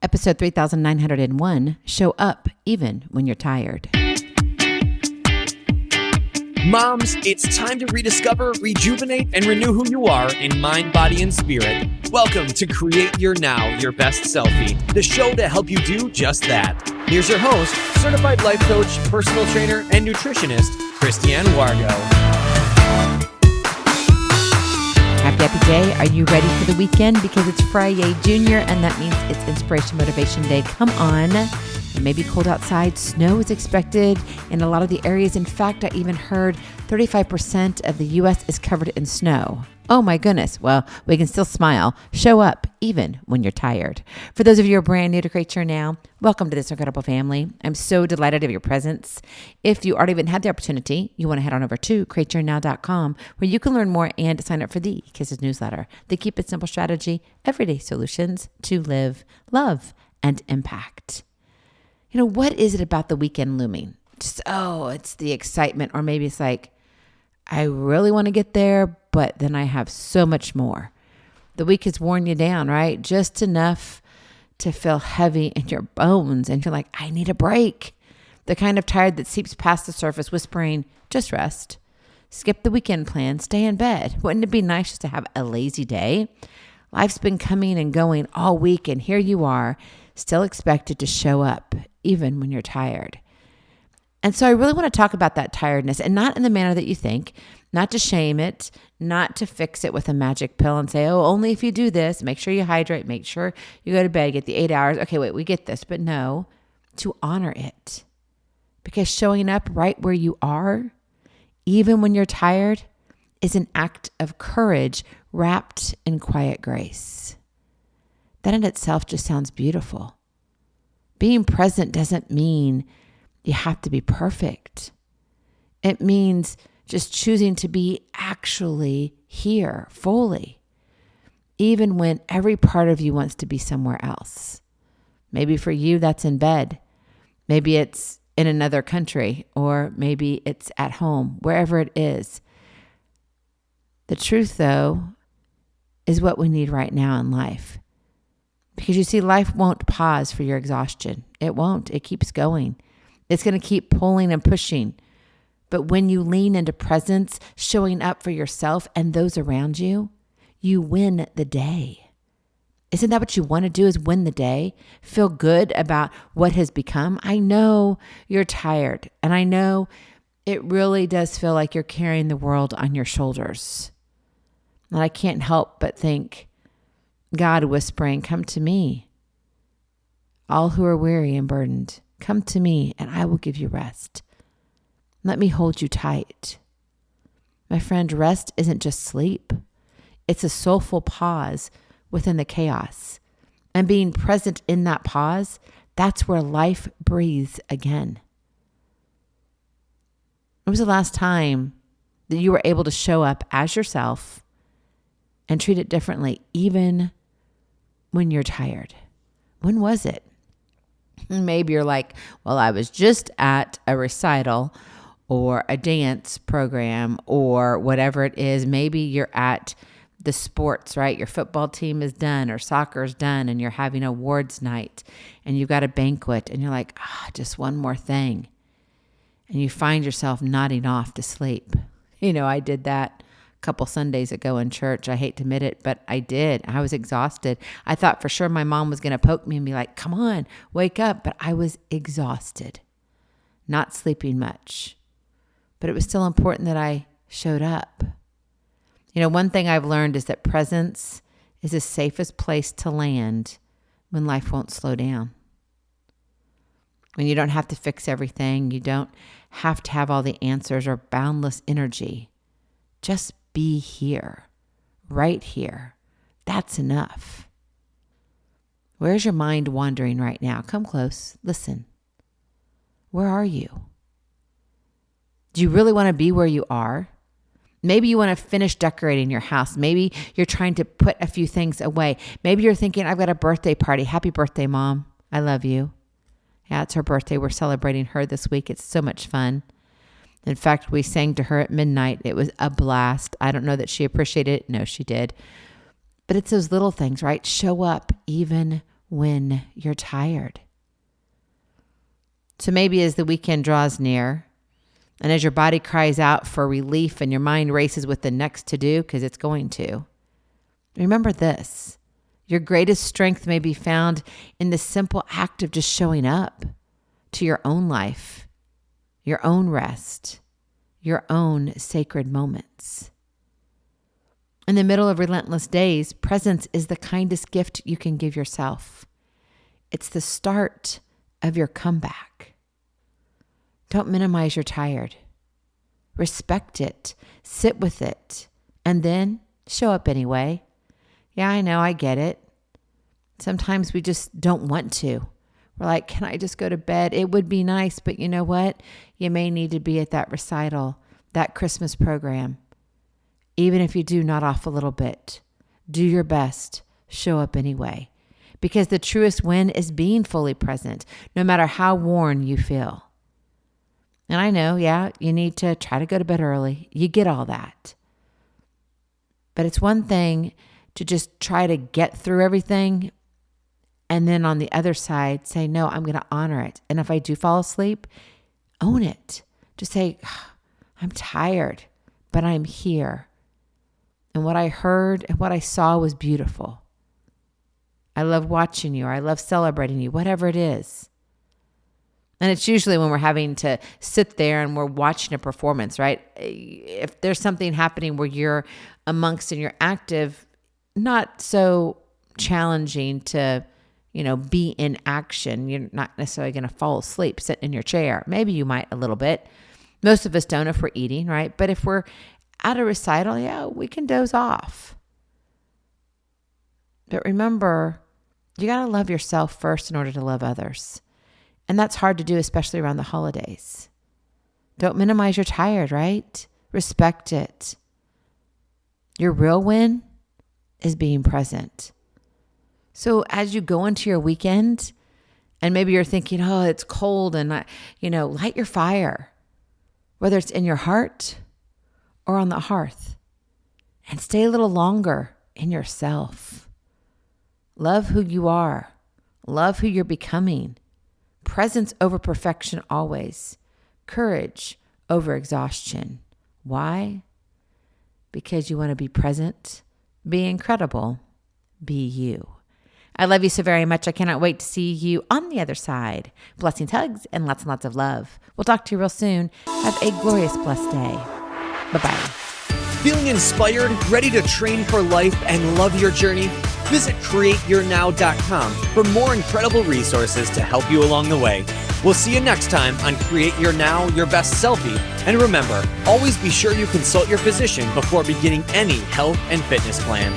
Episode 3901, Show Up Even When You're Tired. Moms, it's time to rediscover, rejuvenate, and renew who you are in mind, body, and spirit. Welcome to Create Your Now, Your Best Selfie, the show to help you do just that. Here's your host, certified life coach, personal trainer, and nutritionist, Christiane Wargo. Happy day. Are you ready for the weekend? Because it's Friday Junior, and that means it's Inspiration Motivation Day. Come on. It may be cold outside. Snow is expected in a lot of the areas. In fact, I even heard 35% of the U.S. is covered in snow. Oh my goodness. Well, we can still smile. Show up even when you're tired. For those of you who are brand new to Create Your Now, welcome to this incredible family. I'm so delighted to have your presence. If you already even had the opportunity, you want to head on over to createyournow.com where you can learn more and sign up for the Kisses newsletter. The Keep It Simple strategy, everyday solutions to live, love, and impact. You know, what is it about the weekend looming? Just, it's the excitement. Or maybe it's like, I really want to get there, but then I have so much more. The week has worn you down, right? Just enough to feel heavy in your bones. And you're like, I need a break. The kind of tired that seeps past the surface whispering, just rest. Skip the weekend plan. Stay in bed. Wouldn't it be nice just to have a lazy day? Life's been coming and going all week, and here you are, still expected to show up, even when you're tired. And so I really want to talk about that tiredness, and not in the manner that you think, not to shame it, not to fix it with a magic pill and say, only if you do this, make sure you hydrate, make sure you go to bed, get the 8 hours. Okay, wait, we get this. But no, to honor it. Because showing up right where you are, even when you're tired, is an act of courage wrapped in quiet grace. That in itself just sounds beautiful. Being present doesn't mean you have to be perfect. It means just choosing to be actually here fully, even when every part of you wants to be somewhere else. Maybe for you, that's in bed. Maybe it's in another country, or maybe it's at home, wherever it is. The truth, though, is what we need right now in life. Because you see, life won't pause for your exhaustion. It won't. It keeps going. It's going to keep pulling and pushing. But when you lean into presence, showing up for yourself and those around you, you win the day. Isn't that what you want to do, is win the day? Feel good about what has become? I know you're tired, and I know it really does feel like you're carrying the world on your shoulders. And I can't help but think, God whispering, come to me, all who are weary and burdened. Come to me and I will give you rest. Let me hold you tight. My friend, rest isn't just sleep. It's a soulful pause within the chaos. And being present in that pause, that's where life breathes again. When was the last time that you were able to show up as yourself and treat it differently, even when you're tired? When was it? Maybe you're like, well, I was just at a recital or a dance program or whatever it is. Maybe you're at the sports, right? Your football team is done or soccer's done and you're having awards night and you've got a banquet and you're like, just one more thing. And you find yourself nodding off to sleep. I did that couple Sundays ago in church. I hate to admit it, but I did. I was exhausted. I thought for sure my mom was going to poke me and be like, come on, wake up. But I was exhausted, not sleeping much. But it was still important that I showed up. One thing I've learned is that presence is the safest place to land when life won't slow down. When you don't have to fix everything, you don't have to have all the answers or boundless energy. Just be here, right here. That's enough. Where's your mind wandering right now? Come close. Listen. Where are you? Do you really want to be where you are? Maybe you want to finish decorating your house. Maybe you're trying to put a few things away. Maybe you're thinking, I've got a birthday party. Happy birthday, Mom. I love you. Yeah, it's her birthday. We're celebrating her this week. It's so much fun. In fact, we sang to her at midnight. It was a blast. I don't know that she appreciated it. No, she did. But it's those little things, right? Show up even when you're tired. So maybe as the weekend draws near, and as your body cries out for relief and your mind races with the next to do, because it's going to, remember this: your greatest strength may be found in the simple act of just showing up to your own life, your own rest, your own sacred moments. In the middle of relentless days, presence is the kindest gift you can give yourself. It's the start of your comeback. Don't minimize your tired. Respect it, sit with it, and then show up anyway. Yeah, I know, I get it. Sometimes we just don't want to. We're like, can I just go to bed? It would be nice, but you know what? You may need to be at that recital, that Christmas program. Even if you do nod off a little bit, do your best, show up anyway. Because the truest win is being fully present, no matter how worn you feel. And I know, yeah, you need to try to go to bed early. You get all that. But it's one thing to just try to get through everything, and then on the other side say, no, I'm going to honor it. And if I do fall asleep, own it. Just say, I'm tired, but I'm here. And what I heard and what I saw was beautiful. I love watching you, or I love celebrating you, whatever it is. And it's usually when we're having to sit there and we're watching a performance, right? If there's something happening where you're amongst and you're active, not so challenging to, be in action. You're not necessarily going to fall asleep sitting in your chair. Maybe you might a little bit. Most of us don't if we're eating, right? But if we're at a recital, yeah, we can doze off. But remember, you got to love yourself first in order to love others. And that's hard to do, especially around the holidays. Don't minimize your tired, right? Respect it. Your real win is being present. So as you go into your weekend, and maybe you're thinking, oh, it's cold, and light your fire, whether it's in your heart or on the hearth, and stay a little longer in yourself. Love who you are. Love who you're becoming. Presence over perfection always. Courage over exhaustion. Why? Because you want to be present, be incredible, be you. I love you so very much. I cannot wait to see you on the other side. Blessings, hugs, and lots of love. We'll talk to you real soon. Have a glorious, blessed day. Bye-bye. Feeling inspired, ready to train for life and love your journey? Visit createyournow.com for more incredible resources to help you along the way. We'll see you next time on Create Your Now, Your Best Selfie. And remember, always be sure you consult your physician before beginning any health and fitness plan.